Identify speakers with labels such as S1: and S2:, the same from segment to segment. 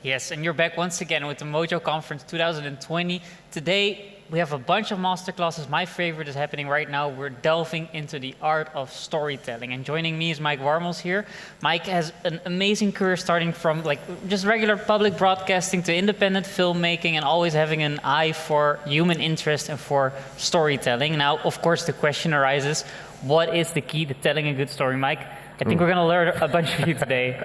S1: Yes, and you're back once again with the MOJO Conference 2020. Today, we have a bunch of masterclasses. My favorite is happening right now. We're delving into the art of storytelling. And joining me is Mike Warmels here. Mike has an amazing career starting from just regular public broadcasting to independent filmmaking and always having an eye for human interest and for storytelling. Now, of course, the question arises, what is the key to telling a good story, Mike? I think we're going to learn a bunch from you today.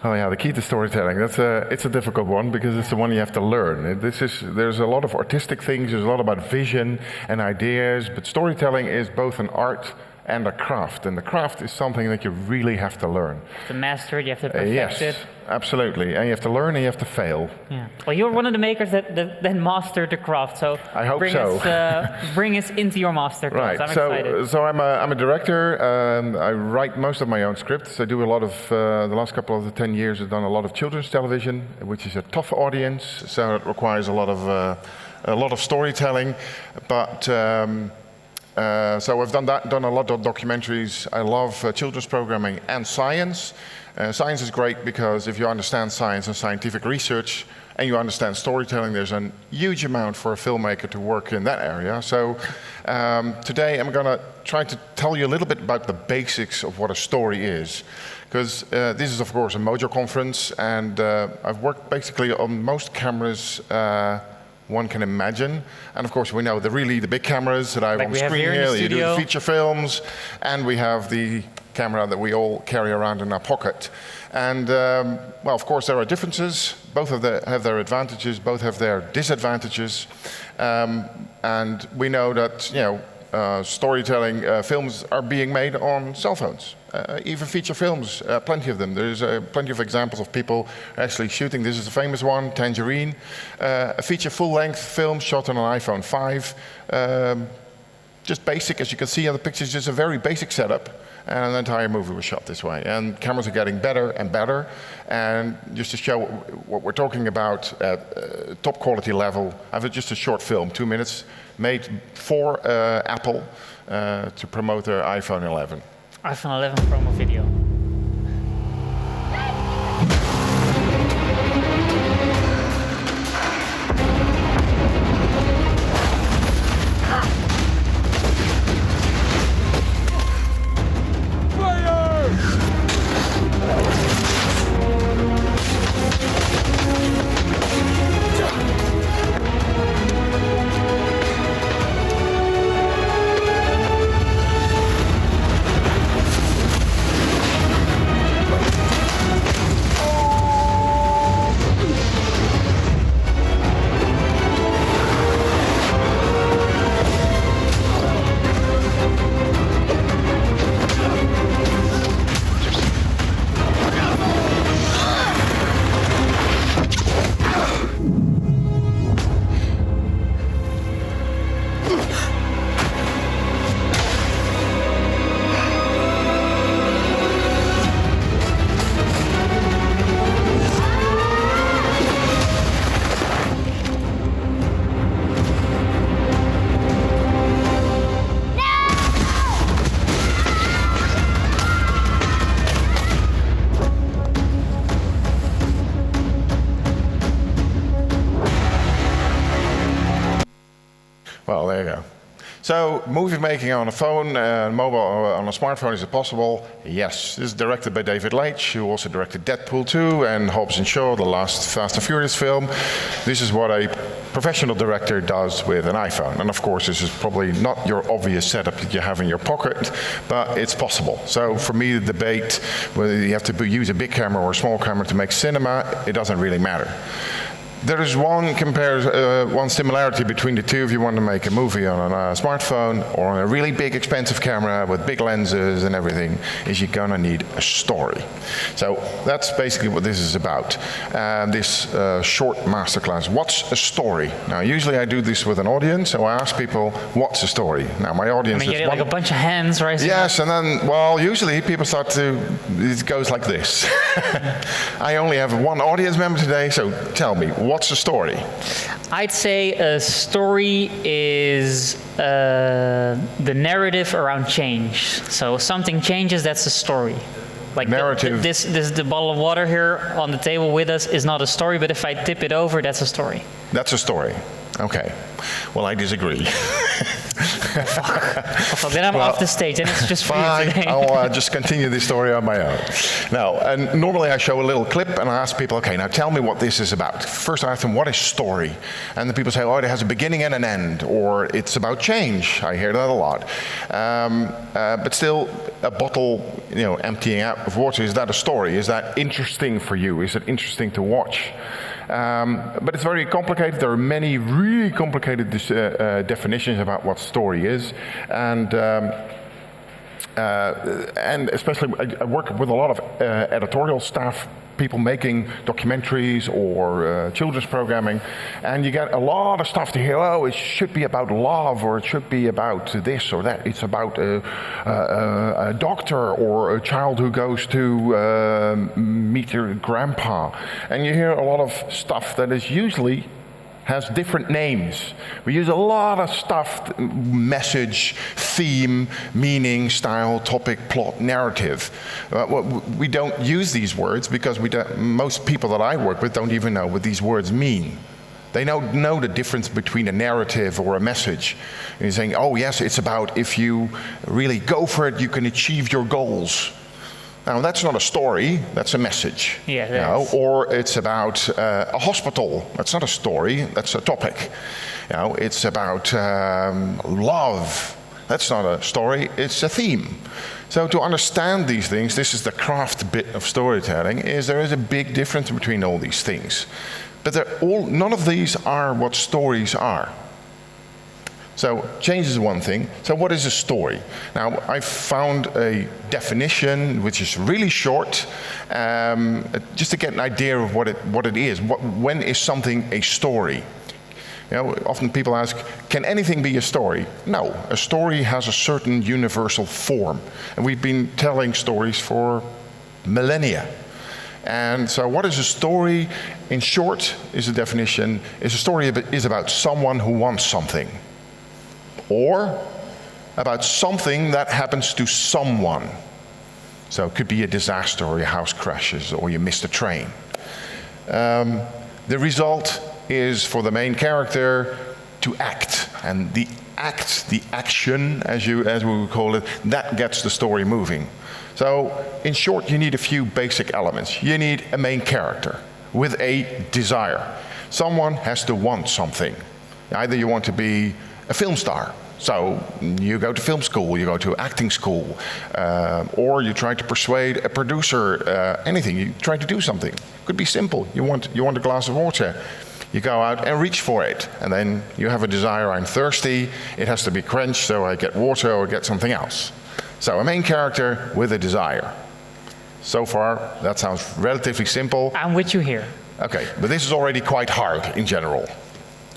S2: Oh yeah, the key to storytelling. It's a difficult one because it's the one you have to learn. There's a lot of artistic things. There's a lot about vision and ideas, but storytelling is both an art and a craft. And the craft is something that you really have to learn.
S1: To master it, you have to perfect it.
S2: Yes, absolutely. And you have to learn and you have to fail.
S1: Yeah. Well, you're one of the makers that mastered the craft. So
S2: I hope so.
S1: Bring us into your masterclass.
S2: Right.
S1: I'm excited.
S2: So I'm a director. I write most of my own scripts. I do a lot of the last couple of 10 years. I've done a lot of children's television, which is a tough audience. So it requires a lot of storytelling, but. So I've done a lot of documentaries. I love children's programming and science. Science is great because if you understand science and scientific research and you understand storytelling, there's a huge amount for a filmmaker to work in that area. So today I'm going to try to tell you a little bit about the basics of what a story is. Because this is of course a MOJO conference, and I've worked basically on most cameras one can imagine. And of course we know the big cameras that I have on screen here, you do the feature films, and we have the camera that we all carry around in our pocket. And well, of course there are differences. Both have their advantages, both have their disadvantages. And we know that storytelling films are being made on cell phones. Even feature films, plenty of them. There's plenty of examples of people actually shooting. This is a famous one, Tangerine. A feature full-length film shot on an iPhone 5. Just basic, as you can see in the pictures, just a very basic setup. And an entire movie was shot this way. And cameras are getting better and better. And just to show what we're talking about at top quality level, I have just a short film, 2 minutes, made for Apple to promote their iPhone 11.
S1: iPhone 11 promo video.
S2: Well, there you go. So, movie making on a phone, mobile, on a smartphone, is it possible? Yes. This is directed by David Leitch, who also directed Deadpool 2 and Hobbs & Shaw, the last Fast and Furious film. This is what a professional director does with an iPhone. And of course, this is probably not your obvious setup that you have in your pocket, but it's possible. So for me, the debate whether you have to use a big camera or a small camera to make cinema, it doesn't really matter. There is one similarity between the two. If you want to make a movie on a smartphone or on a really big expensive camera with big lenses and everything, is you're gonna need a story. So that's basically what this is about. This short masterclass. What's a story? Now, usually I do this with an audience, so I ask people, what's a story? Now, my audience
S1: I mean,
S2: is
S1: you get like a bunch of hands, right?
S2: Yes, and then, well, usually people it goes like this. I only have one audience member today, so tell me, what's a story?
S1: I'd say a story is the narrative around change. So something changes, that's a story. Like
S2: narrative.
S1: The bottle of water here on the table with us is not a story, but if I tip it over, that's a story.
S2: That's a story. Okay. Well, I disagree.
S1: Well, then I'm off the stage, and it's just for you today.
S2: I'll just continue this story on my own. Now, and normally I show a little clip and I ask people, okay, now tell me what this is about. First I ask them, what is story? And the people say, oh, it has a beginning and an end, or it's about change. I hear that a lot. But still, a bottle, emptying out of water, is that a story? Is that interesting for you? Is it interesting to watch? But it's very complicated. There are many really complicated definitions about what story is, and especially I work with a lot of editorial staff, people making documentaries or children's programming, and you get a lot of stuff to hear. Oh, it should be about love, or it should be about this or that. It's about a doctor or a child who goes to meet your grandpa, and you hear a lot of stuff that is usually has different names. We use a lot of stuff, message, theme, meaning, style, topic, plot, narrative. We don't use these words because most people that I work with don't even know what these words mean. They don't know the difference between a narrative or a message. And you're saying, oh yes, it's about if you really go for it, you can achieve your goals. Now, that's not a story, that's a message.
S1: Yeah,
S2: or it's about a hospital. That's not a story, that's a topic. It's about love. That's not a story, it's a theme. So to understand these things, this is the craft bit of storytelling, is there is a big difference between all these things. But none of these are what stories are. So change is one thing. So what is a story? Now, I found a definition which is really short, just to get an idea of what it is. When is something a story? Often people ask, can anything be a story? No, a story has a certain universal form. And we've been telling stories for millennia. And so what is a story? In short, is a definition, is a story is about someone who wants something. Or about something that happens to someone. So it could be a disaster, or your house crashes, or you missed a train. The result is for the main character to act, and the action, as we would call it, that gets the story moving. So in short, you need a few basic elements. You need a main character with a desire. Someone has to want something. Either you want to be a film star, so you go to film school, you go to acting school, or you try to persuade a producer, anything, you try to do something. It could be simple, you want a glass of water, you go out and reach for it, and then you have a desire, I'm thirsty, it has to be quenched, so I get water or get something else. So a main character with a desire. So far, that sounds relatively simple.
S1: I'm with you here.
S2: Okay, but this is already quite hard in general.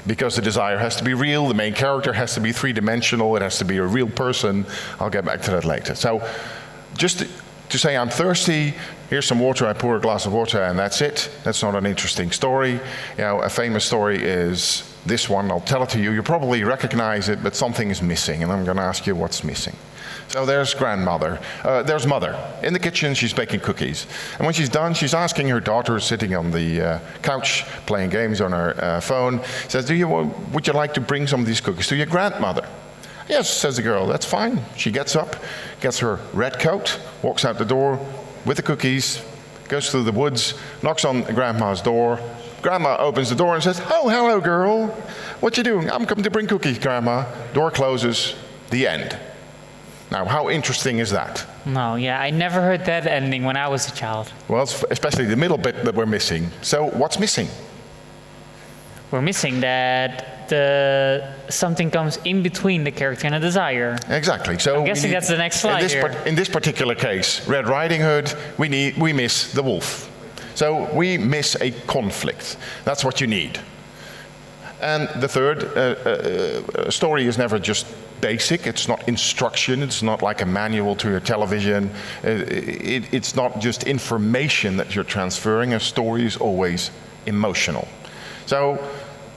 S2: Because the desire has to be real, the main character has to be three-dimensional, it has to be a real person. I'll get back to that later. So just to say I'm thirsty, here's some water, I pour a glass of water, and that's it. That's not an interesting story. A famous story is this one. I'll tell it to you. You probably recognize it, but something is missing, and I'm going to ask you what's missing. So there's there's mother. In the kitchen, she's baking cookies. And when she's done, she's asking her daughter, sitting on the couch, playing games on her phone, says, would you like to bring some of these cookies to your grandmother? Yes, says the girl, that's fine. She gets up, gets her red coat, walks out the door with the cookies, goes through the woods, knocks on grandma's door. Grandma opens the door and says, oh, hello, girl. What you doing? I'm coming to bring cookies, Grandma. Door closes, the end. Now, how interesting is that?
S1: No, yeah, I never heard that ending when I was a child.
S2: Well, especially the middle bit that we're missing. So, what's missing?
S1: we're missing that something comes in between the character and a desire.
S2: Exactly. So
S1: I'm guessing that's the next slide
S2: in this particular case, Red Riding Hood, we miss the wolf. So we miss a conflict. That's what you need. And the third, story is never just basic. It's not instruction. It's not like a manual to your television. It's not just information that you're transferring. A story is always emotional. So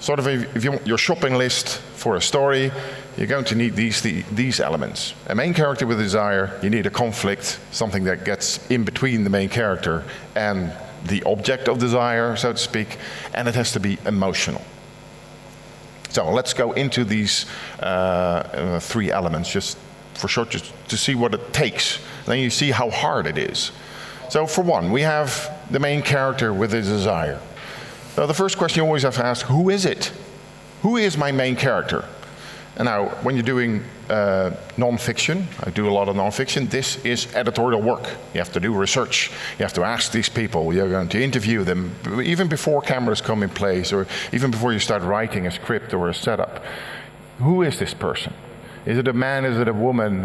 S2: sort of if you want your shopping list for a story, you're going to need these elements. A main character with a desire, you need a conflict, something that gets in between the main character and the object of desire, so to speak, and it has to be emotional. So let's go into these three elements just for short, just to see what it takes. Then you see how hard it is. So for one, we have the main character with a desire. So the first question you always have to ask, who is it? Who is my main character? And now, when you're doing non-fiction, I do a lot of non-fiction, this is editorial work. You have to do research. You have to ask these people. You're going to interview them, even before cameras come in place, or even before you start writing a script or a setup. Who is this person? Is it a man? Is it a woman?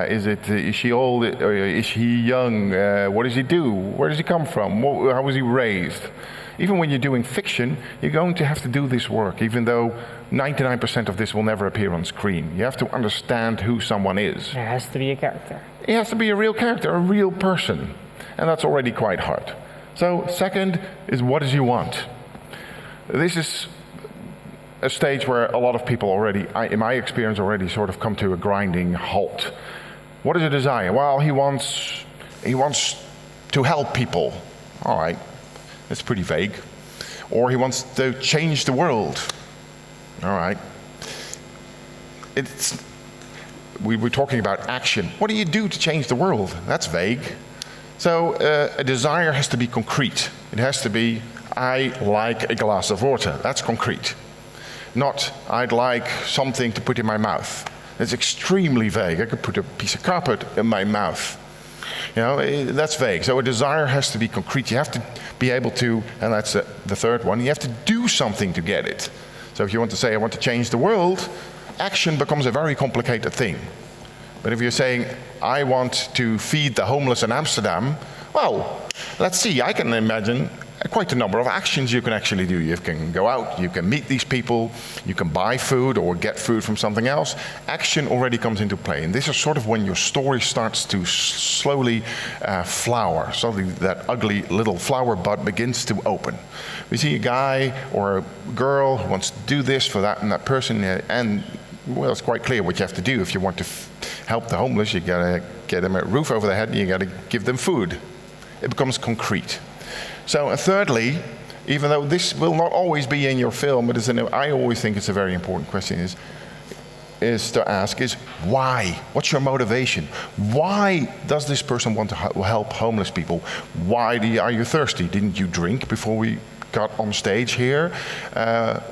S2: Is she old? Or is he young? What does he do? Where does he come from? How was he raised? Even when you're doing fiction, you're going to have to do this work, even though 99% of this will never appear on screen. You have to understand who someone is.
S1: There has to be a character.
S2: It has to be a real character, a real person. And that's already quite hard. So second is, what does he want? This is a stage where a lot of people already, in my experience, already sort of come to a grinding halt. What is a desire? Well, he wants to help people. All right, that's pretty vague. Or he wants to change the world. All right. We were talking about action. What do you do to change the world? That's vague. So a desire has to be concrete. It has to be, I like a glass of water. That's concrete. Not, I'd like something to put in my mouth. That's extremely vague. I could put a piece of carpet in my mouth. You know, that's vague. So a desire has to be concrete. You have to be able to, and that's the third one, you have to do something to get it. So if you want to say, I want to change the world, action becomes a very complicated thing. But if you're saying, I want to feed the homeless in Amsterdam, well, let's see, I can imagine quite a number of actions you can actually do. You can go out, you can meet these people, you can buy food or get food from something else. Action already comes into play. And this is sort of when your story starts to slowly flower. Suddenly that ugly little flower bud begins to open. We see a guy or a girl who wants to do this for that and that person, and well, it's quite clear what you have to do. If you want to help the homeless, you gotta get them a roof over their head and you gotta give them food. It becomes concrete. So, and thirdly, even though this will not always be in your film, but I always think it's a very important question is to ask is why? What's your motivation? Why does this person want to help homeless people? Why are you thirsty? Didn't you drink before we got on stage here?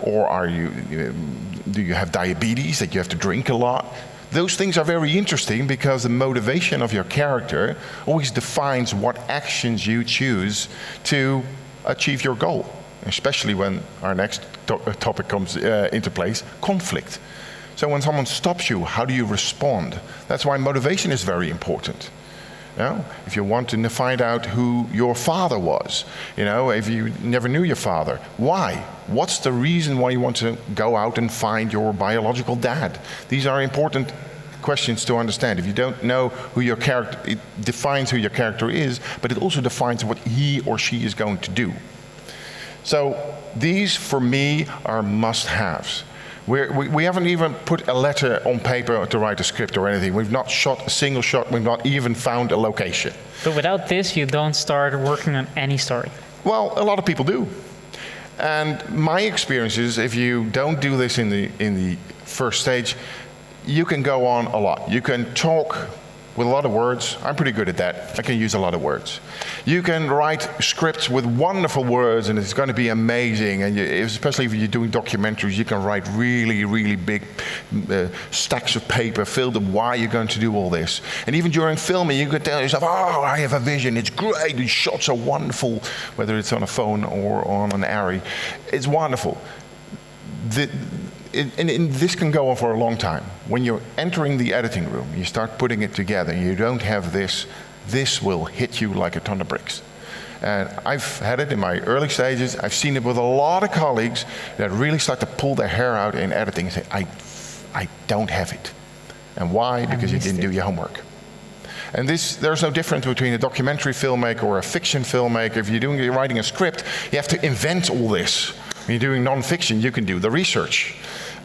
S2: Or do you have diabetes that you have to drink a lot? Those things are very interesting because the motivation of your character always defines what actions you choose to achieve your goal, especially when our next topic comes into place, conflict. So when someone stops you, how do you respond? That's why motivation is very important. You know, if you want to find out who your father was, you know, if you never knew your father, why? What's the reason why you want to go out and find your biological dad? These are important questions to understand. If you don't know who your character, it defines who your character is, but it also defines what he or she is going to do. So these, for me, are must-haves. We haven't even put a letter on paper to write a script or anything. We've not shot a single shot. We've not even found a location.
S1: But without this, you don't start working on any story.
S2: Well, a lot of people do. And my experience is if you don't do this in the first stage, you can go on a lot. You can talk with a lot of words. I'm pretty good at that. I can use a lot of words. You can write scripts with wonderful words and it's going to be amazing. And especially if you're doing documentaries, you can write really, really big stacks of paper filled with why you're going to do all this. And even during filming, you can tell yourself, oh, I have a vision. It's great. These shots are wonderful, whether it's on a phone or on an Arri. It's wonderful. this can go on for a long time. When you're entering the editing room, you start putting it together, you don't have this will hit you like a ton of bricks. And I've had it in my early stages. I've seen it with a lot of colleagues that really start to pull their hair out in editing and say, I don't have it. And why? Because you didn't do your homework. And there's no difference between a documentary filmmaker or a fiction filmmaker. If you're writing a script, you have to invent all this. When you're doing non-fiction, you can do the research.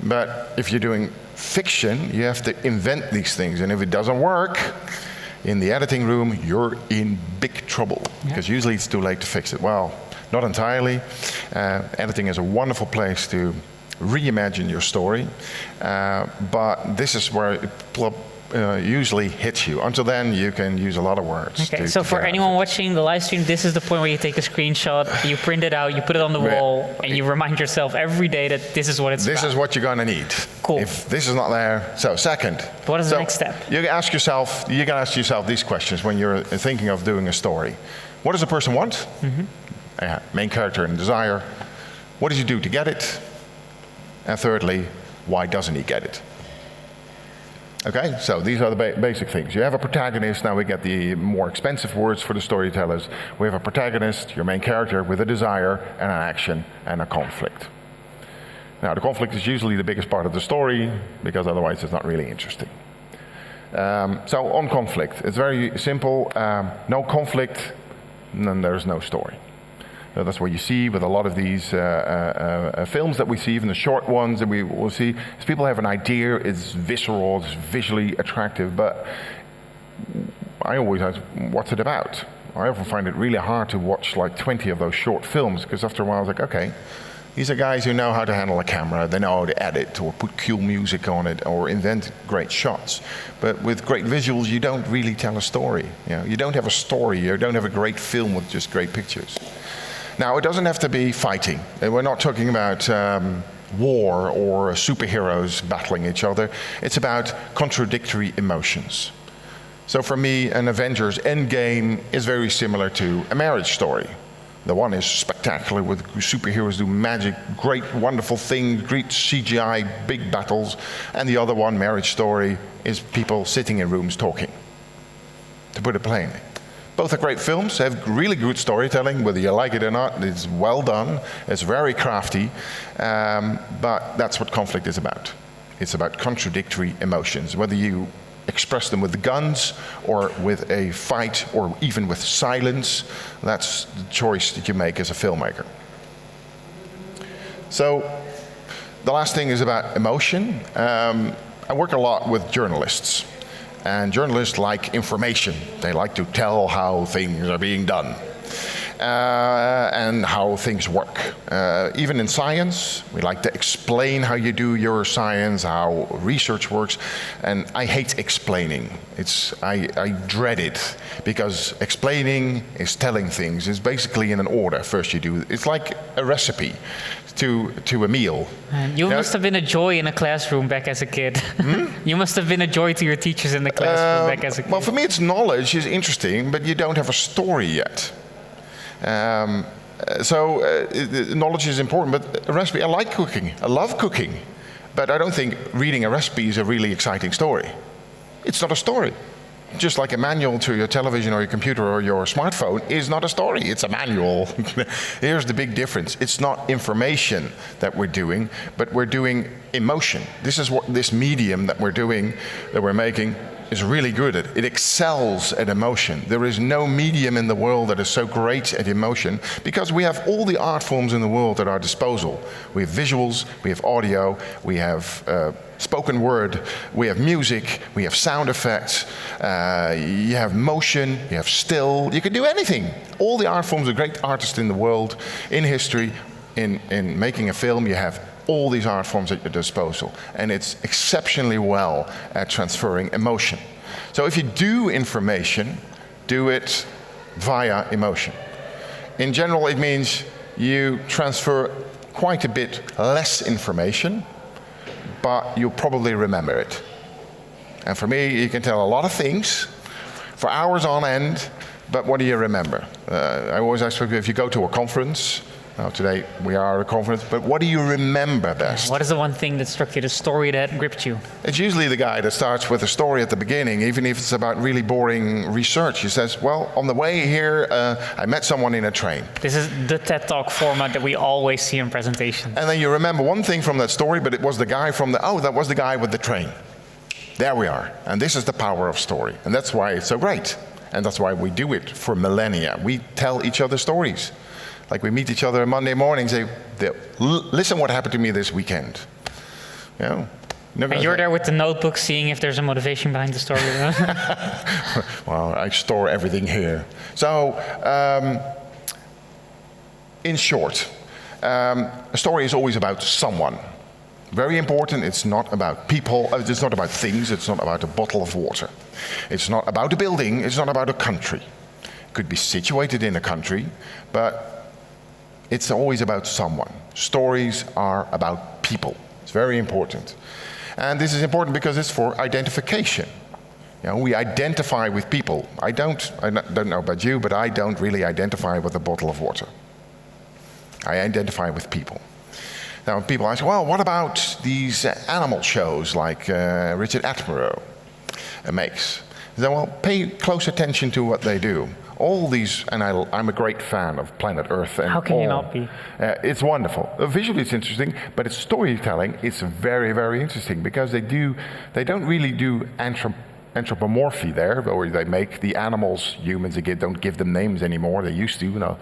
S2: But if you're doing fiction, you have to invent these things. And if it doesn't work, in the editing room, you're in big trouble. Because usually it's too late to fix it. Well, not entirely. Editing is a wonderful place to reimagine your story. But this is where it usually hits you. Until then, you can use a lot of words.
S1: Okay, so for anyone watching the live stream, this is the point where you take a screenshot, you print it out, you put it on the wall, and you remind yourself every day that this is what it's about.
S2: This is what you're going to need.
S1: Cool.
S2: If this is not there, so second.
S1: What is the next step?
S2: You can ask yourself these questions when you're thinking of doing a story. What does a person want? Main character and desire. What does he do to get it? And thirdly, why doesn't he get it? Okay, so these are the basic things. You have a protagonist. Now we get the more expensive words for the storytellers. We have a protagonist, your main character, with a desire and an action and a conflict. Now the conflict is usually the biggest part of the story because otherwise it's not really interesting. So on conflict, it's very simple. No conflict, then there's no story. So that's what you see with a lot of these films that we see, even the short ones that we will see. Is people have an idea, it's visceral, it's visually attractive, but I always ask, what's it about? I often find it really hard to watch like 20 of those short films, because after a while I was like, okay, these are guys who know how to handle a camera, they know how to edit or put cool music on it or invent great shots. But with great visuals, you don't really tell a story. You don't have a story, you don't have a great film with just great pictures. Now, it doesn't have to be fighting. We're not talking about war or superheroes battling each other. It's about contradictory emotions. So for me, an Avengers Endgame is very similar to a marriage story. The one is spectacular with superheroes do magic, great, wonderful things, great CGI, big battles. And the other one, Marriage Story, is people sitting in rooms talking, to put it plainly. Both are great films, have really good storytelling, whether you like it or not. It's well done, it's very crafty, but that's what conflict is about. It's about contradictory emotions, whether you express them with the guns or with a fight or even with silence. That's the choice that you make as a filmmaker. So the last thing is about emotion. I work a lot with journalists. And journalists like information. They like to tell how things are being done and how things work. Even in science, we like to explain how you do your science, how research works. And I hate explaining. I dread it because explaining is telling things. It's basically in an order. First you do. It's like a recipe to a meal.
S1: You must have been a joy in a classroom back as a kid. You must have been a joy to your teachers in the classroom back as a kid.
S2: Well, for me, it's knowledge is interesting, but you don't have a story yet. Knowledge is important, but a recipe, I like cooking. I love cooking, but I don't think reading a recipe is a really exciting story. It's not a story. Just like a manual to your television or your computer or your smartphone is not a story, it's a manual. Here's the big difference. It's not information that we're doing, but we're doing emotion. This is what this medium that we're doing, that we're making, is really good at. It excels at emotion. There is no medium in the world that is so great at emotion because we have all the art forms in the world at our disposal. We have visuals, we have audio, we have spoken word, we have music, we have sound effects, you have motion, you have still, you can do anything. All the art forms of great artists in the world, in history, in making a film, you have all these art forms at your disposal. And it's exceptionally well at transferring emotion. So if you do information, do it via emotion. In general, it means you transfer quite a bit less information, but you'll probably remember it. And for me, you can tell a lot of things for hours on end, but what do you remember? I always ask people, if you go to a conference, Now today we are at a conference, but what do you remember best?
S1: What is the one thing that struck you, the story that gripped you?
S2: It's usually the guy that starts with a story at the beginning, even if it's about really boring research. He says, well, on the way here, I met someone in a train.
S1: This is the TED Talk format that we always see in presentations.
S2: And then you remember one thing from that story, but it was the guy from that was the guy with the train. There we are. And this is the power of story. And that's why it's so great. And that's why we do it for millennia. We tell each other stories. Like we meet each other on Monday morning and say, listen what happened to me this weekend. You know,
S1: and you're there with the notebook seeing if there's a motivation behind the story.
S2: Well, I store everything here. So, in short, a story is always about someone. Very important, it's not about people, it's not about things, it's not about a bottle of water. It's not about a building, it's not about a country. It could be situated in a country, but it's always about someone. Stories are about people. It's very important. And this is important because it's for identification. You know, we identify with people. I don't know about you, but I don't really identify with a bottle of water. I identify with people. Now, people ask, well, what about these animal shows like Richard Attenborough makes? Then, well, pay close attention to what they do. All these, and I'm a great fan of Planet Earth. And
S1: how can you not be?
S2: It's wonderful. Visually it's interesting, but its storytelling is very, very interesting because they don't really do anthropomorphy there, or they make the animals humans. They don't give them names anymore. They used to,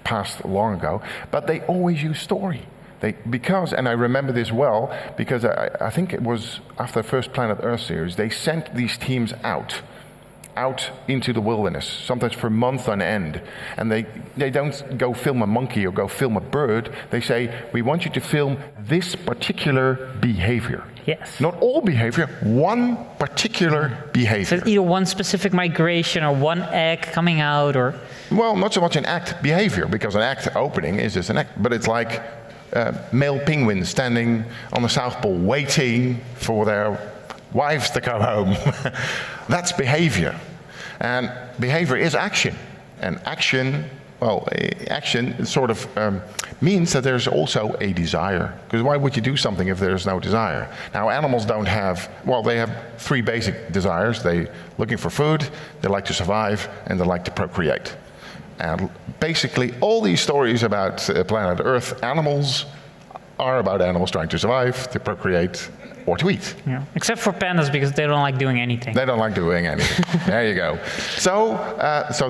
S2: passed long ago. But they always use story. And I remember this well, because I think it was after the first Planet Earth series, they sent these teams out into the wilderness, sometimes for months on end. And they don't go film a monkey or go film a bird. They say, we want you to film this particular behavior.
S1: Yes.
S2: Not all behavior, one particular behavior.
S1: So either one specific migration or one egg coming out or...
S2: Well, not so much an act behavior, because an act opening is just an act, but it's like male penguins standing on the South Pole waiting for their wives to come home. That's behavior. And behavior is action. And action sort of means that there's also a desire. Because why would you do something if there's no desire? Now, animals don't have, they have three basic desires. They're looking for food, they like to survive, and they like to procreate. And basically, all these stories about planet Earth, animals are about animals trying to survive, to procreate, or to eat.
S1: Yeah. Except for pandas, because they don't like doing anything.
S2: They don't like doing anything. There you go. So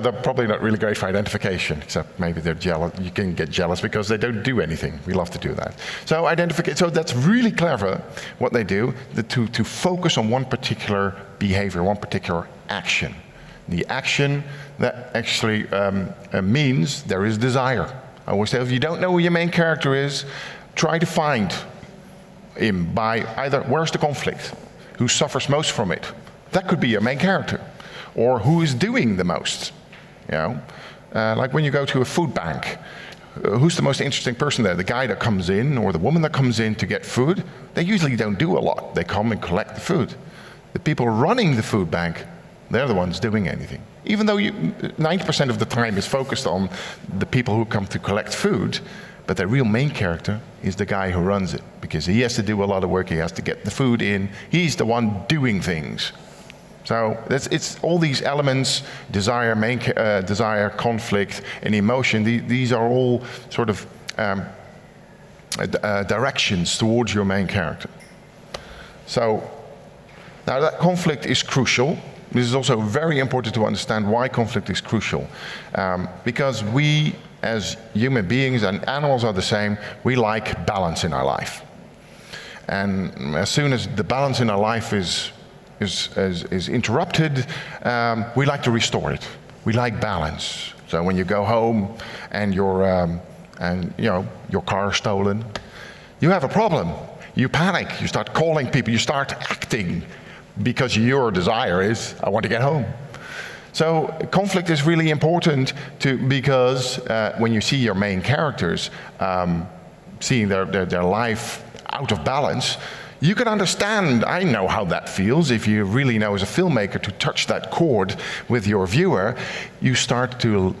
S2: they're probably not really great for identification, except maybe they're jealous. You can get jealous because they don't do anything. We love to do that. So so that's really clever, what they do, to focus on one particular behavior, one particular action. The action that actually means there is desire. I always say, if you don't know who your main character is, try to find him by either where's the conflict, who suffers most from it. That could be your main character, or who is doing the most. Like when you go to a food bank, who's the most interesting person there? The guy that comes in or the woman that comes in to get food. They usually don't do a lot. They come and collect the food. The people running the food bank, they're the ones doing anything. Even though 90% of the time is focused on the people who come to collect food, but the real main character is the guy who runs it, because he has to do a lot of work, he has to get the food in, he's the one doing things. So it's all these elements, desire, desire, conflict, and emotion, these are all sort of directions towards your main character. So now that conflict is crucial. This is also very important to understand why conflict is crucial. Because we, as human beings, and animals are the same, we like balance in our life. And as soon as the balance in our life is interrupted, we like to restore it. We like balance. So when you go home and your car is stolen, you have a problem. You panic. You start calling people. You start acting. Because your desire is, I want to get home. So conflict is really important because when you see your main characters seeing their life out of balance, you can understand, I know how that feels. If you really know as a filmmaker to touch that chord with your viewer, you start to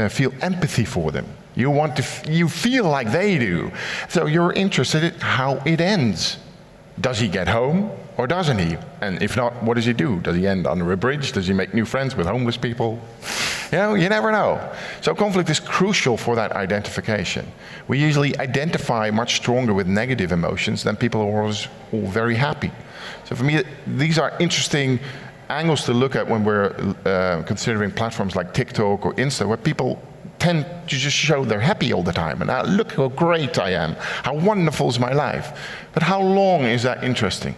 S2: feel empathy for them. You feel like they do. So you're interested in how it ends. Does he get home or doesn't he? And if not, what does he do? Does he end under a bridge? Does he make new friends with homeless people? You never know. So conflict is crucial for that identification. We usually identify much stronger with negative emotions than people who are all very happy. So for me, these are interesting angles to look at when we're considering platforms like TikTok or Insta, where people tend to just show they're happy all the time. And look how great I am. How wonderful is my life. But how long is that interesting?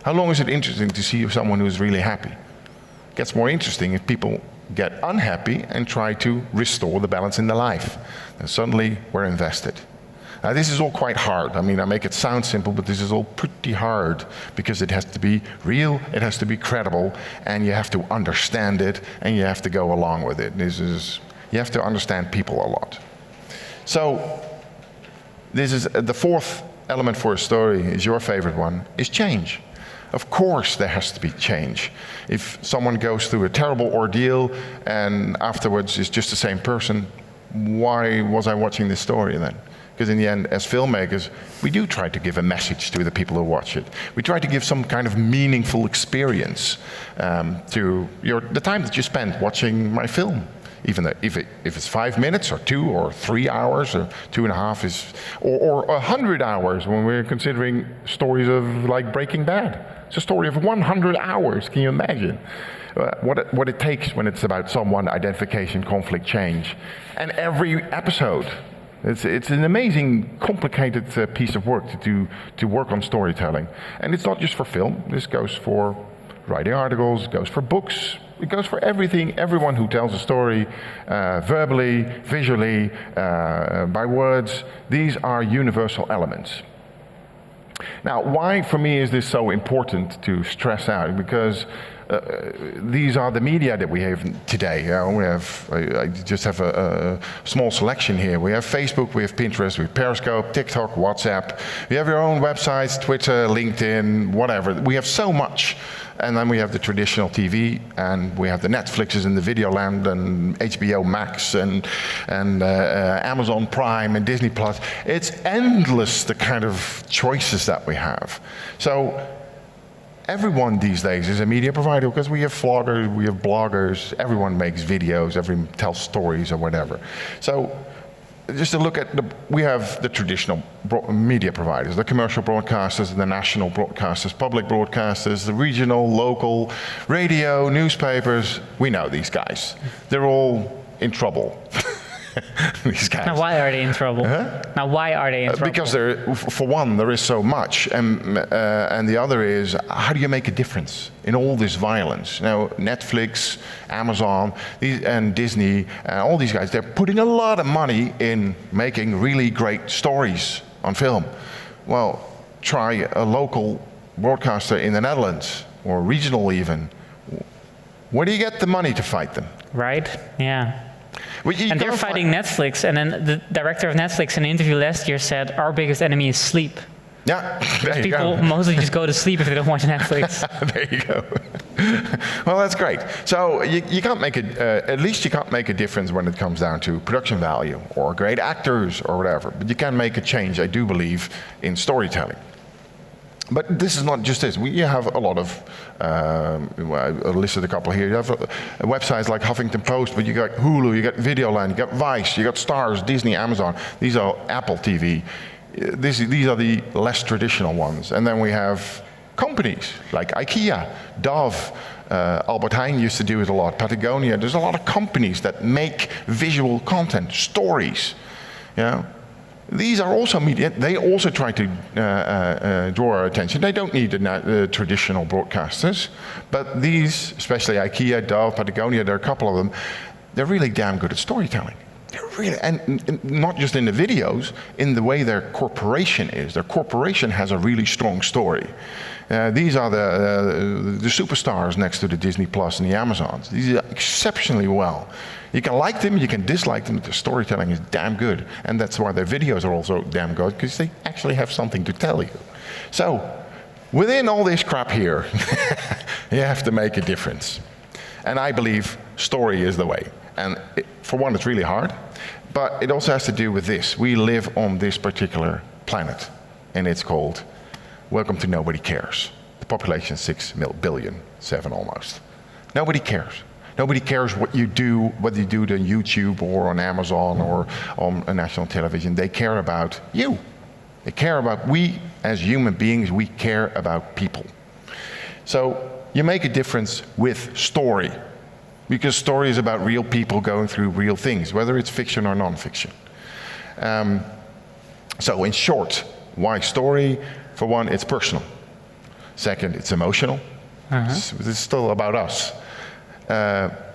S2: How long is it interesting to see someone who's really happy? It gets more interesting if people get unhappy and try to restore the balance in their life. And suddenly we're invested. Now this is all quite hard. I mean, I make it sound simple, but this is all pretty hard because it has to be real, it has to be credible, and you have to understand it, and you have to go along with it. You have to understand people a lot. So this is the fourth element for a story, is your favorite one, is change. Of course there has to be change. If someone goes through a terrible ordeal and afterwards is just the same person, why was I watching this story then? Because in the end, as filmmakers, we do try to give a message to the people who watch it. We try to give some kind of meaningful experience to the time that you spend watching my film. Even if it's 5 minutes or 2 or 3 hours or 2.5 or 100 hours when we're considering stories of like Breaking Bad. It's a story of 100 hours, can you imagine? What it takes when it's about someone, identification, conflict, change. And every episode, it's an amazing, complicated piece of work to work on storytelling. And it's not just for film, this goes for writing articles, it goes for books, it goes for everything, everyone who tells a story, verbally, visually, by words. These are universal elements. Now, why for me is this so important to stress out? Because these are the media that we have today. I just have a small selection here. We have Facebook, we have Pinterest, we have Periscope, TikTok, WhatsApp. We have your own websites, Twitter, LinkedIn, whatever. We have so much. And then we have the traditional TV, and we have the Netflixes and the Videoland and HBO Max and Amazon Prime and Disney Plus. It's endless, the kind of choices that we have. So everyone these days is a media provider, because we have vloggers, we have bloggers, everyone makes videos, everyone tells stories or whatever. So just to look at we have the traditional media providers, the commercial broadcasters, the national broadcasters, public broadcasters, the regional, local, radio, newspapers. We know these guys. They're all in trouble. These guys.
S1: Now, why are they in trouble? Now, why are they in trouble?
S2: Because for one, there is so much, and the other is, how do you make a difference in all this violence? Now, Netflix, Amazon, and Disney, all these guys, they're putting a lot of money in making really great stories on film. Well, try a local broadcaster in the Netherlands, or regional even. Where do you get the money to fight them?
S1: Right, yeah. And they're fighting Netflix, and then the director of Netflix in an interview last year said, our biggest enemy is sleep.
S2: Yeah,
S1: because people mostly just go to sleep if they don't watch Netflix.
S2: There you go. Well, that's great. So you can't make it, at least you can't make a difference when it comes down to production value or great actors or whatever, but you can make a change, I do believe, in storytelling. But this is not just this. You have a lot of, I listed a couple here. You have websites like Huffington Post, but you got Hulu, you got Videoland, you got Vice, you got Starz, Disney, Amazon. These are Apple TV. These are the less traditional ones. And then we have companies like IKEA, Dove, Albert Heijn used to do it a lot, Patagonia. There's a lot of companies that make visual content, stories. These are also media. They also try to draw our attention. They don't need the traditional broadcasters, but these, especially IKEA, Dove, Patagonia, there are a couple of them, they're really damn good at storytelling. They're really, and not just in the videos, in the way their corporation is. Their corporation has a really strong story. These are the superstars next to the Disney Plus and the Amazons. These are exceptionally well. You can like them, you can dislike them, but their storytelling is damn good. And that's why their videos are also damn good, because they actually have something to tell you. So, within all this crap here, you have to make a difference. And I believe story is the way. And for one, it's really hard, but it also has to do with this. We live on this particular planet, and it's called Welcome to Nobody Cares. The population is 6 billion, 7 almost. Nobody cares. Nobody cares what you do, whether you do it on YouTube or on Amazon or on a national television. They care about you. They care about, we as human beings, we care about people. So you make a difference with story, because story is about real people going through real things, whether it's fiction or non-fiction. So in short, why story? For one, it's personal. Second, it's emotional. This is still about us.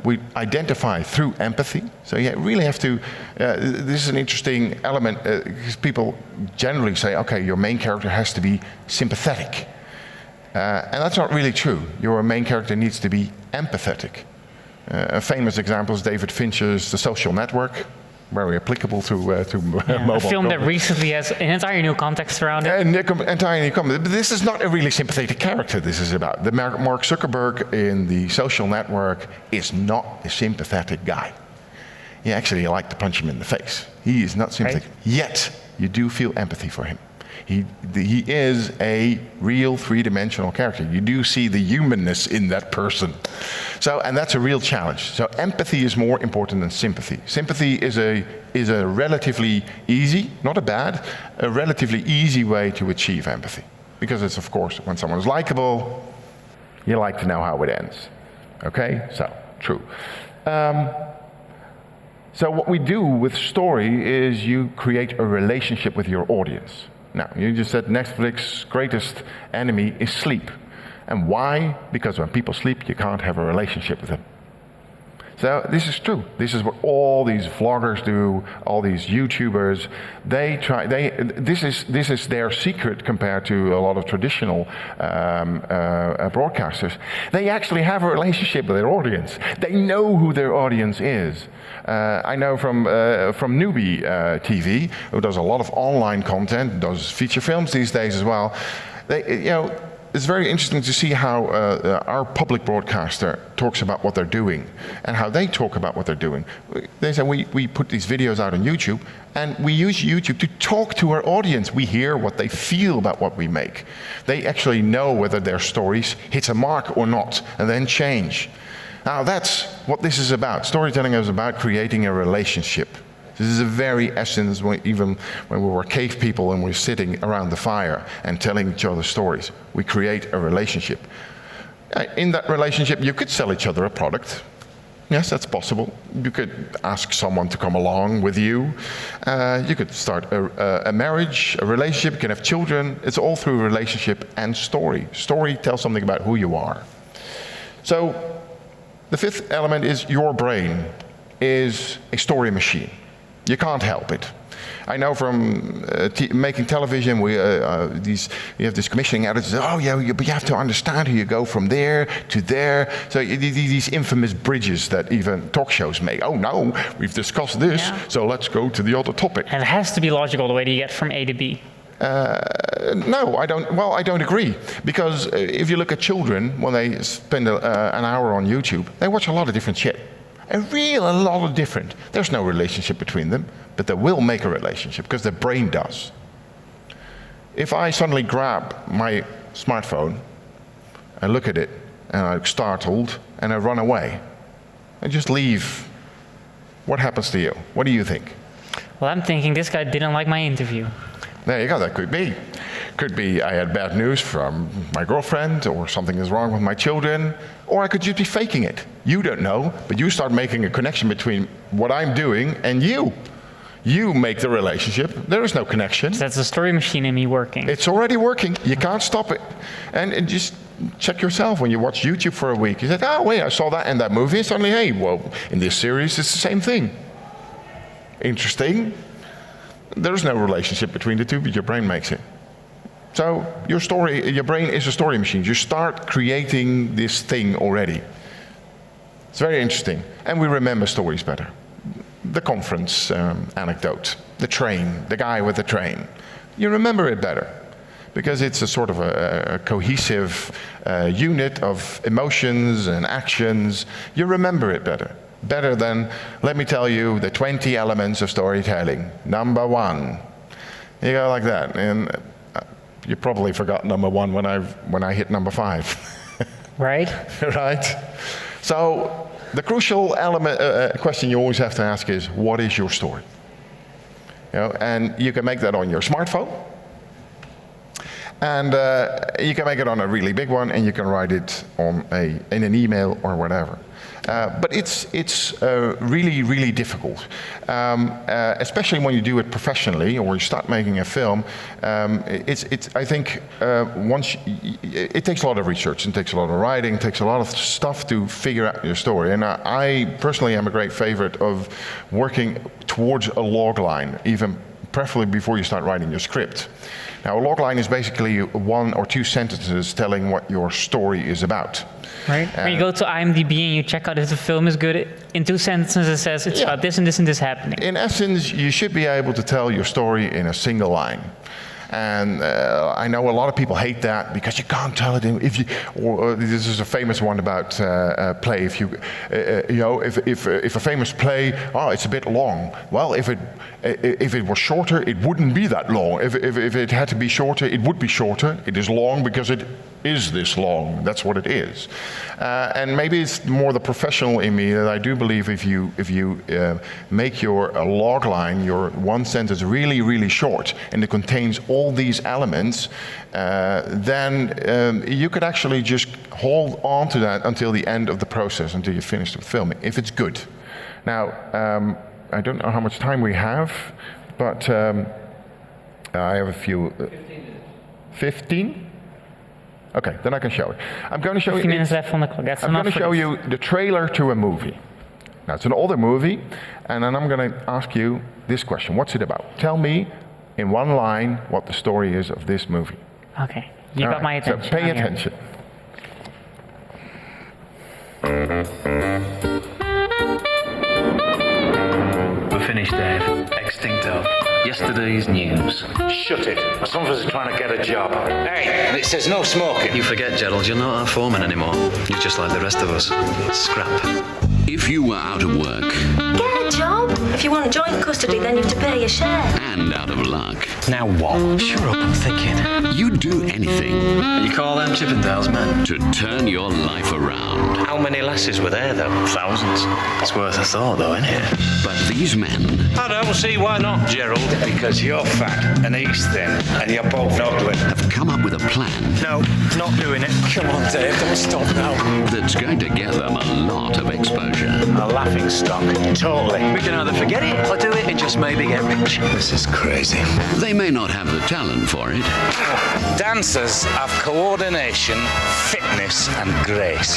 S2: We identify through empathy. So you really have to, this is an interesting element, because people generally say, okay, your main character has to be sympathetic. And that's not really true. Your main character needs to be empathetic. A famous example is David Fincher's The Social Network, very applicable to mobile.
S1: A film that recently has an entire new context around it.
S2: Entirely new context. But this is not a really sympathetic character this is about. The Mark Zuckerberg in The Social Network is not a sympathetic guy. You actually like to punch him in the face. He is not sympathetic. Right. Yet, you do feel empathy for him. He is a real three-dimensional character. You do see the humanness in that person. So, and that's a real challenge. So empathy is more important than sympathy. Sympathy is a relatively easy, not a bad, a relatively easy way to achieve empathy. Because it's, of course, when someone's likable, you like to know how it ends. Okay? So, true. So what we do with story is you create a relationship with your audience. Now, you just said Netflix's greatest enemy is sleep. And why? Because when people sleep, you can't have a relationship with them. So this is true. This is what all these vloggers do, all these YouTubers. This is their secret compared to a lot of traditional broadcasters. They actually have a relationship with their audience. They know who their audience is. I know from Newbie TV, who does a lot of online content, does feature films these days as well. It's very interesting to see how our public broadcaster talks about what they're doing and how they talk about what they're doing. They say we put these videos out on YouTube, and we use YouTube to talk to our audience. We hear what they feel about what we make. They actually know whether their stories hit a mark or not, and then change. Now that's what this is about. Storytelling is about creating a relationship. This is the very essence, even when we were cave people and we're sitting around the fire and telling each other stories. We create a relationship. In that relationship, you could sell each other a product. Yes, that's possible. You could ask someone to come along with you. You could start a marriage, a relationship, you can have children. It's all through relationship and story. Story tells something about who you are. So the fifth element is your brain is a story machine. You can't help it. I know from making television, we have this commissioning editors. Oh yeah, but you have to understand how you go from there to there. So these infamous bridges that even talk shows make. Oh no, we've discussed this, so let's go to the other topic.
S1: And it has to be logical the way that you get from A to B.
S2: No, I don't. Well, I don't agree, because if you look at children when they spend an hour on YouTube, they watch a lot of different shit. A lot of different. There's no relationship between them, but they will make a relationship because their brain does. If I suddenly grab my smartphone, I look at it, and I'm startled, and I run away, I just leave, what happens to you? What do you think?
S1: Well, I'm thinking this guy didn't like my interview.
S2: There you go, that could be. Could be I had bad news from my girlfriend, or something is wrong with my children, or I could just be faking it. You don't know, but you start making a connection between what I'm doing and you. You make the relationship. There is no connection.
S1: So that's the story machine in me working.
S2: It's already working. You can't stop it. And just check yourself when you watch YouTube for a week. You said, oh wait, I saw that in that movie, and suddenly, hey, well, in this series it's the same thing. Interesting. There's no relationship between the two, but your brain makes it. So your brain is a story machine. You start creating this thing already. It's very interesting. And we remember stories better. The conference anecdote, the train, the guy with the train. You remember it better because it's a sort of a cohesive unit of emotions and actions. You remember it better. better than, let me tell you the 20 elements of storytelling. Number 1. You go like that, and you probably forgot number 1 when I hit number 5.
S1: Right?
S2: Right? So the crucial question you always have to ask is, what is your story? You know, and you can make that on your smartphone, and you can make it on a really big one, and you can write it on in an email or whatever. But it's really, really difficult, especially when you do it professionally or you start making a film. I think it takes a lot of research, and takes a lot of writing, it takes a lot of stuff to figure out your story. And I personally am a great favorite of working towards a log line, even preferably before you start writing your script. Now, a log line is basically 1 or 2 sentences telling what your story is about.
S1: Right. When you go to IMDb and you check out if the film is good, in 2 sentences it says it's about this and this and this happening. In
S2: essence, you should be able to tell your story in a single line. And I know a lot of people hate that because you can't tell it in, if you. Or this is a famous one about play. If you, if a famous play, it's a bit long. Well, if it was shorter, it wouldn't be that long. If it had to be shorter, it would be shorter. It is long because it is this long. That's what it is. And maybe it's more the professional in me that I do believe if you make your log line, your 1 sentence really, really short, and it contains all these elements, then you could actually just hold on to that until the end of the process, until you're finished with filming, if it's good. Now, I don't know how much time we have, but I have a few. 15? Okay, then I can show it. I'm going to show you.
S1: 15 minutes left on the clock. That's
S2: I'm going to show you the trailer to a movie. Now, it's an older movie, and then I'm going to ask you this question. What's it about? Tell me in 1 line what the story is of this movie.
S1: Okay, you got my attention.
S2: So pay attention.
S3: We're finished, Dave. Extincto. Yesterday's news.
S4: Shut it. Some of us are trying to get a job. Hey, and it says no smoking.
S3: You forget, Gerald, you're not our foreman anymore. You're just like the rest of us. Scrap.
S5: If you were out of work
S6: Get a job. If you want joint custody, then you have to pay your share.
S5: and out of luck,
S4: Now what?
S3: Shut up, I'm thinking.
S5: you'd do anything
S3: You call them Chippendales, man?
S5: to turn your life around.
S4: How many lasses were there, though?
S3: Thousands. It's worth a thought, though, isn't it?
S5: But these men
S4: I don't see why not, Gerald. Because you're fat and he's thin and you're both ugly.
S5: have come up with a plan
S4: No, not doing it.
S3: Come on, Dave, don't stop now.
S5: that's going to get them a lot of exposure.
S4: A laughing stock. Totally.
S3: We can either forget it or do it and just maybe get rich.
S4: This is crazy.
S5: They may not have the talent for it,
S4: Dancers have coordination, fitness and grace.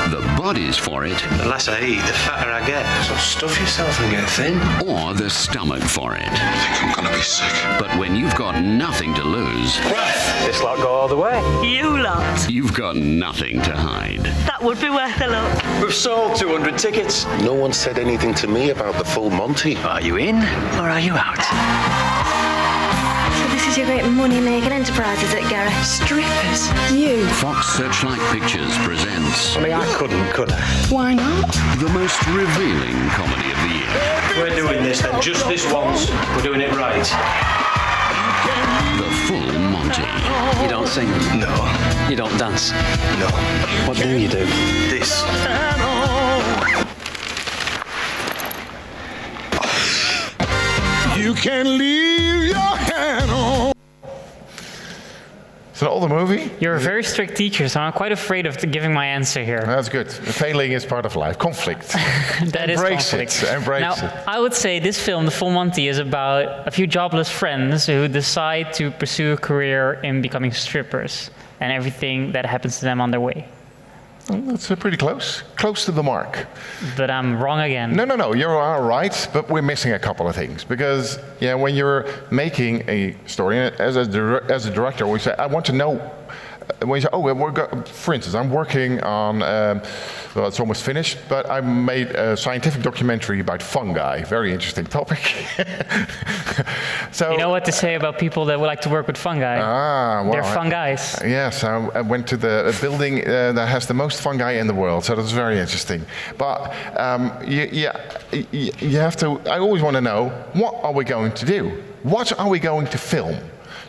S5: the bodies for it,
S3: The less I eat, the fatter I get. So stuff yourself and get thin.
S5: or the stomach for it.
S7: I think I'm gonna be sick.
S5: But when you've got nothing to lose,
S3: This lot go all the way.
S6: You lot.
S5: you've got nothing to hide.
S6: That would be worth a look.
S3: We've sold 200 tickets.
S7: No one said anything to me about the full Monty.
S3: Are you in or are you out?
S6: So this is your great money-making enterprise, is it, Gary? Strippers. You.
S5: Fox Searchlight Pictures presents
S4: I mean, I couldn't, could I?
S6: Why not?
S5: the most revealing comedy of the year.
S3: We're doing this then, just this once. We're doing it right.
S5: The Full Monty.
S3: You don't sing? No. You don't dance? No. What do you do? This.
S7: You can leave your hand on.
S2: It's an older movie.
S1: You're a very strict teacher, so I'm quite afraid of giving my answer here.
S2: That's good. Failing is part of life. Conflict.
S1: That is
S2: Embrace
S1: conflict.
S2: it. Embrace
S1: now,
S2: it.
S1: I would say this film, The Full Monty, is about a few jobless friends who decide to pursue a career in becoming strippers and everything that happens to them on their way.
S2: Well, that's pretty close. Close to the mark.
S1: But I'm wrong again.
S2: No, you are right, but we're missing a couple of things. Because when you're making a story, as a director, we say, I want to know when you say, oh, for instance, I'm working on, well, it's almost finished, but I made a scientific documentary about fungi. Very interesting topic. So,
S1: you know what to say about people that would like to work with fungi?
S2: Well,
S1: they're fun guys.
S2: Yes, I went to the building that has the most fungi in the world, so that's very interesting. But you have to, I always want to know, what are we going to do? What are we going to film?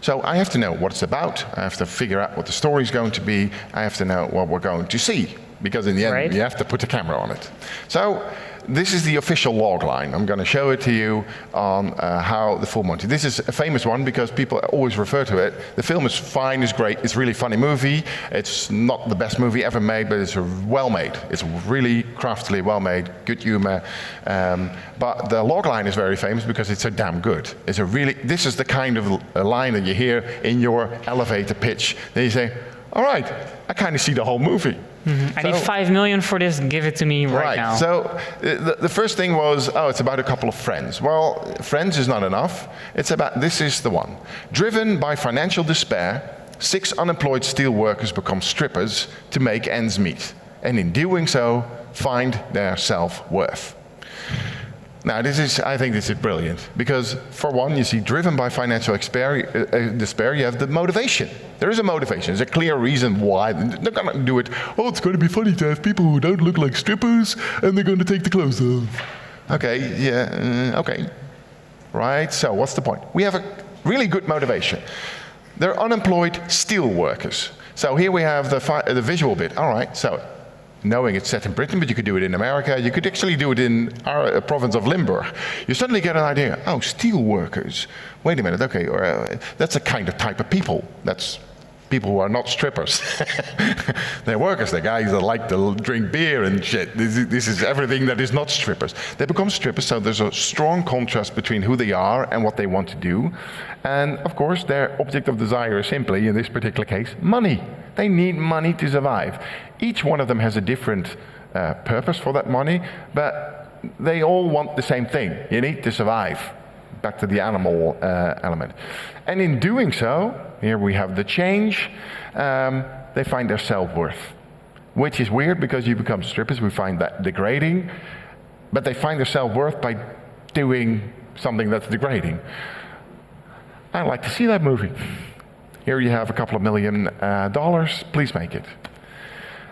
S2: So I have to know what it's about, I have to figure out what the story is going to be, I have to know what we're going to see, because in the end you have to put the camera on it. So this is the official log line. I'm going to show it to you on how the Full Monty. This is a famous one because people always refer to it. The film is fine, it's great, it's a really funny movie. It's not the best movie ever made, but it's well made. It's really craftily well made, good humor. But the log line is very famous because it's so damn good. It's this is the kind of line that you hear in your elevator pitch. Then you say, all right, I kind of see the whole movie.
S1: I need $5 million for this, give it to me right now.
S2: So the first thing was, it's about a couple of friends. Well, friends is not enough. It's about, this is the one. Driven by financial despair, 6 unemployed steel workers become strippers to make ends meet. And in doing so, find their self-worth. Now, I think this is brilliant, because for one, you see, driven by financial despair, you have the motivation. There is a motivation. There's a clear reason why. They're going to do it. Oh, it's going to be funny to have people who don't look like strippers, and they're going to take the clothes off. Okay, yeah, okay. Right, so what's the point? We have a really good motivation. They're unemployed steel workers. So here we have the visual bit. All right, so knowing it's set in Britain, but you could do it in America. You could actually do it in our province of Limburg. You suddenly get an idea. Oh, steel workers. Wait a minute. Okay, that's a kind of type of people. That's people who are not strippers. They're workers. They're guys that like to drink beer and shit. This is everything that is not strippers. They become strippers, so there's a strong contrast between who they are and what they want to do. And of course, their object of desire is simply, in this particular case, money. They need money to survive. Each one of them has a different purpose for that money, but they all want the same thing. You need to survive. Back to the animal element. And in doing so, here we have the change, they find their self-worth. Which is weird because you become strippers, we find that degrading, but they find their self-worth by doing something that's degrading. I'd like to see that movie. Here you have a couple of $1 million, please make it.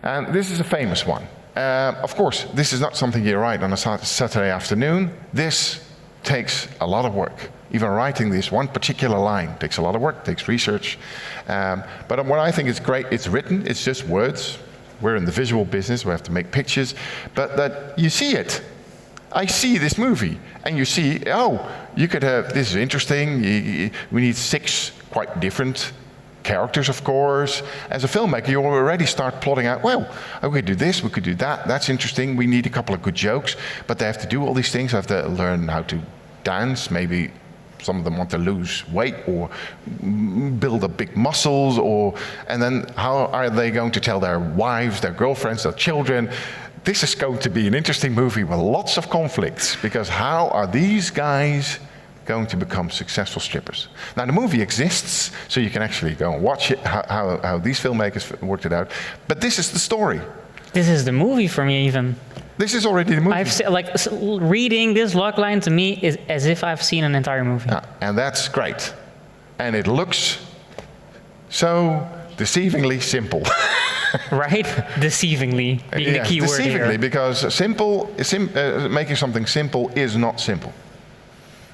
S2: And this is a famous one. Of course, this is not something you write on a Saturday afternoon. This takes a lot of work. Even writing this one particular line takes a lot of work, takes research. But what I think is great, it's written, it's just words. We're in the visual business, we have to make pictures, but that you see it. I see this movie, and you see, you could have, this is interesting, we need 6 quite different characters, of course. As a filmmaker, you already start plotting out, well, we could do this, we could do that, that's interesting, we need a couple of good jokes, but they have to do all these things, they have to learn how to dance, maybe some of them want to lose weight or build up big muscles, and then how are they going to tell their wives, their girlfriends, their children? This is going to be an interesting movie with lots of conflicts, because how are these guys going to become successful strippers? Now the movie exists, so you can actually go and watch it, how these filmmakers worked it out, but this is the story.
S1: This is the movie for me even.
S2: This is already the movie.
S1: Reading this logline to me is as if I've seen an entire movie.
S2: And that's great. And it looks so deceivingly simple.
S1: Right? Deceivingly, being the key word here.
S2: Deceivingly, because making something simple is not simple.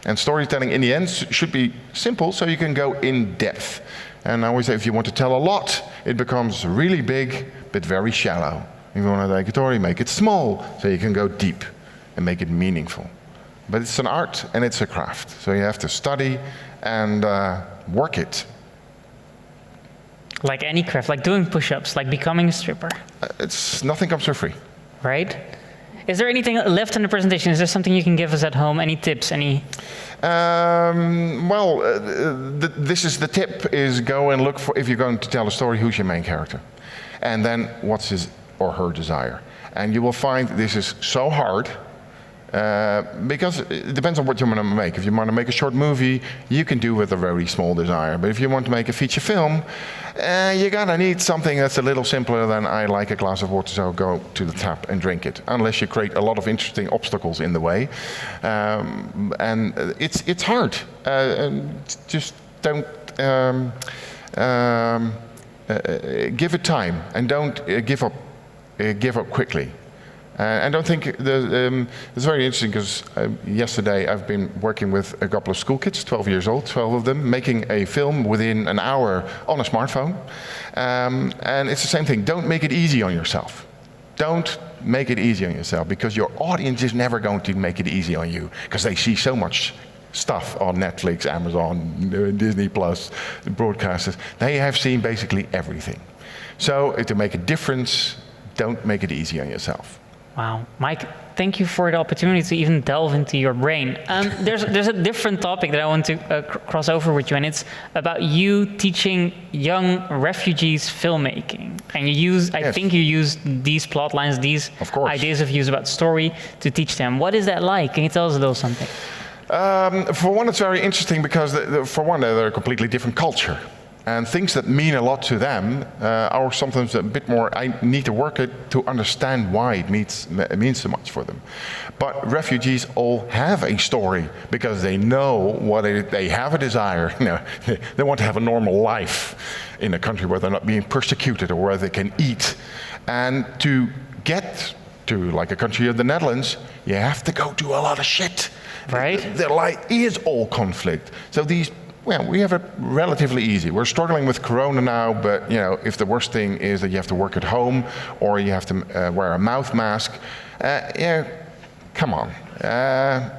S2: And storytelling in the end should be simple so you can go in depth. And I always say if you want to tell a lot, it becomes really big but very shallow. If you want to make a story, make it small so you can go deep and make it meaningful. But it's an art and it's a craft. So you have to study and work it.
S1: Like any craft, like doing push-ups, like becoming a stripper.
S2: Nothing comes for free.
S1: Right? Is there anything left in the presentation? Is there something you can give us at home? Any tips? Any?
S2: This is the tip: is go and look for, if you're going to tell a story, who's your main character, and then what's his or her desire. And you will find this is so hard. Because it depends on what you want to make. If you want to make a short movie, you can do with a very small desire. But if you want to make a feature film, you're gonna need something that's a little simpler than I like a glass of water, so go to the tap and drink it. Unless you create a lot of interesting obstacles in the way, and it's hard. Just don't give it time, and don't give up. Give up quickly. And don't think, it's very interesting because yesterday I've been working with a couple of school kids, 12 years old, 12 of them, making a film within an hour on a smartphone. And it's the same thing, don't make it easy on yourself. Don't make it easy on yourself, because your audience is never going to make it easy on you, because they see so much stuff on Netflix, Amazon, Disney Plus, the broadcasters. They have seen basically everything. So to make a difference, don't make it easy on yourself.
S1: Wow, Mike, thank you for the opportunity to even delve into your brain. There's a different topic that I want to cross over with you, and it's about you teaching young refugees filmmaking. And I think you use these plot lines, these ideas of use about story to teach them. What is that like? Can you tell us a little something?
S2: For one, it's very interesting because, for one, they're a completely different culture. And things that mean a lot to them are sometimes a bit more, I need to work it to understand why it means so much for them. But refugees all have a story because they know they have a desire. You know, they want to have a normal life in a country where they're not being persecuted or where they can eat. And to get to like a country of the Netherlands, you have to go do a lot of shit.
S1: Right.
S2: Their life is all conflict. So we have it relatively easy. We're struggling with Corona now, but if the worst thing is that you have to work at home or you have to wear a mouth mask, come on,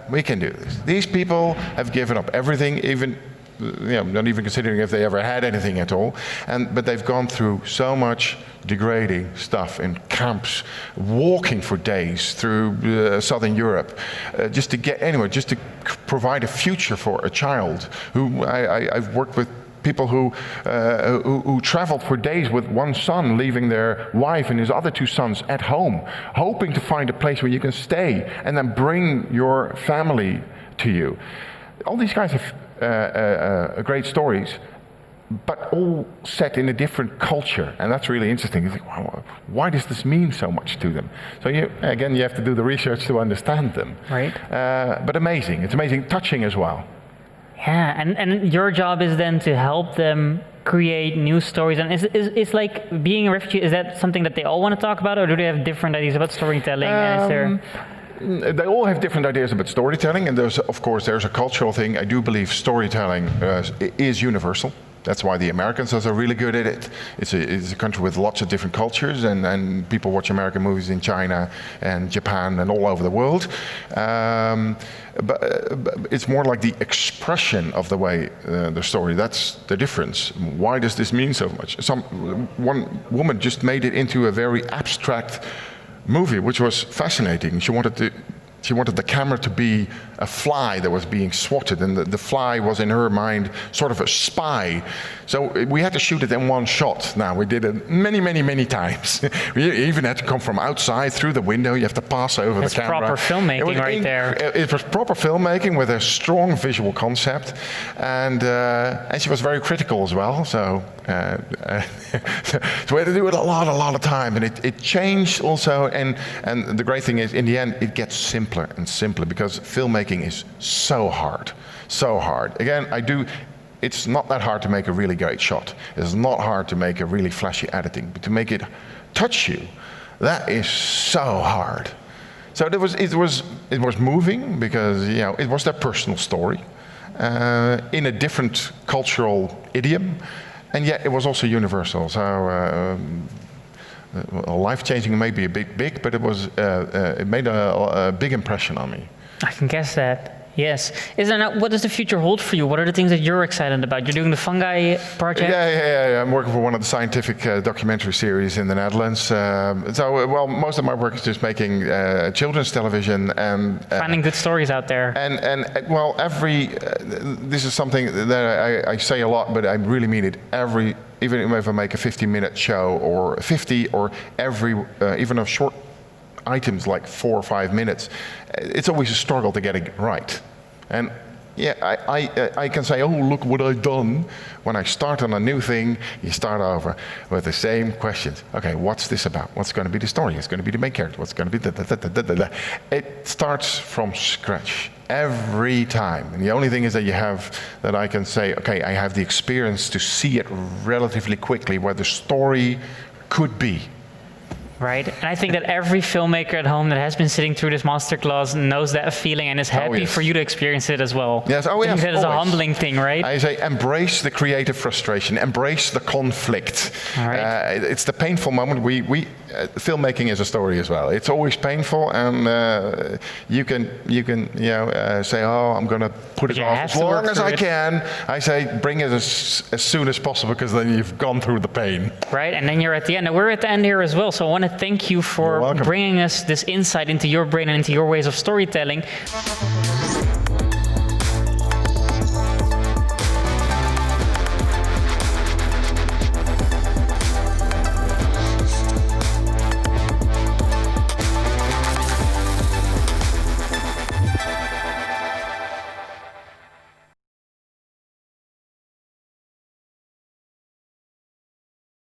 S2: we can do this. These people have given up everything, even not even considering if they ever had anything at all, but they've gone through so much degrading stuff in camps, walking for days through Southern Europe, just to provide a future for a child. I've worked with people who traveled for days with one son, leaving their wife and his other two sons at home, hoping to find a place where you can stay and then bring your family to you. All these guys have great stories, but all set in a different culture, and that's really interesting. You think, wow, why does this mean so much to them? So you have to do the research to understand them.
S1: Right.
S2: But amazing. It's amazing, touching as well.
S1: Yeah, and your job is then to help them create new stories. And is like being a refugee, is that something that they all want to talk about, or do they have different ideas about storytelling?
S2: They all have different ideas about storytelling, and there's a cultural thing. I do believe storytelling is universal. That's why the Americans are really good at it. It's a country with lots of different cultures, and people watch American movies in China and Japan and all over the world. But it's more like the expression of the way the story. That's the difference. Why does this mean so much? One woman just made it into a very abstract movie, which was fascinating. She wanted the camera to be a fly that was being swatted, and the fly was in her mind sort of a spy. So we had to shoot it in one shot. Now, we did it many times. We even had to come from outside through the window. You have to pass over the camera.
S1: Proper filmmaking right there.
S2: It was proper filmmaking with a strong visual concept, and she was very critical as well. So we had to do it a lot of time, and it changed also. And the great thing is, in the end, it gets simpler and simpler because filmmaking is so hard. Again, it's not that hard to make a really great shot. It's not hard to make a really flashy editing, but to make it touch you, that is so hard. So it was moving because it was their personal story in a different cultural idiom, and yet it was also universal. So life-changing may be a bit big, but it made a big impression on me.
S1: I can guess that. Yes. What does the future hold for you? What are the things that you're excited about? You're doing the fungi project?
S2: Yeah. I'm working for one of the scientific documentary series in the Netherlands. Most of my work is just making children's television and
S1: finding good stories out there.
S2: This is something that I say a lot, but I really mean it. Even if I make a 50-minute show or 50, or even a short items like 4 or 5 minutes, it's always a struggle to get it right. And yeah, I can say, oh, look what I've done. When I start on a new thing, you start over with the same questions. Okay, what's this about? What's going to be the story? What's going to be the main character? What's going to be the. It starts from scratch every time. And the only thing is that I can say, okay, I have the experience to see it relatively quickly where the story could be.
S1: Right, and I think that every filmmaker at home that has been sitting through this masterclass knows that feeling and is happy for you to experience it as well.
S2: Yes, oh yes,
S1: that is a humbling thing, right?
S2: I say embrace the creative frustration, embrace the conflict.
S1: All right.
S2: It's the painful moment. Filmmaking is a story as well. It's always painful, and you can say, oh, I'm going to put it off as long as I can. I say bring it as soon as possible, because then you've gone through the pain.
S1: Right, and then you're at the end. And we're at the end here as well, so I want to thank you for bringing us this insight into your brain and into your ways of storytelling.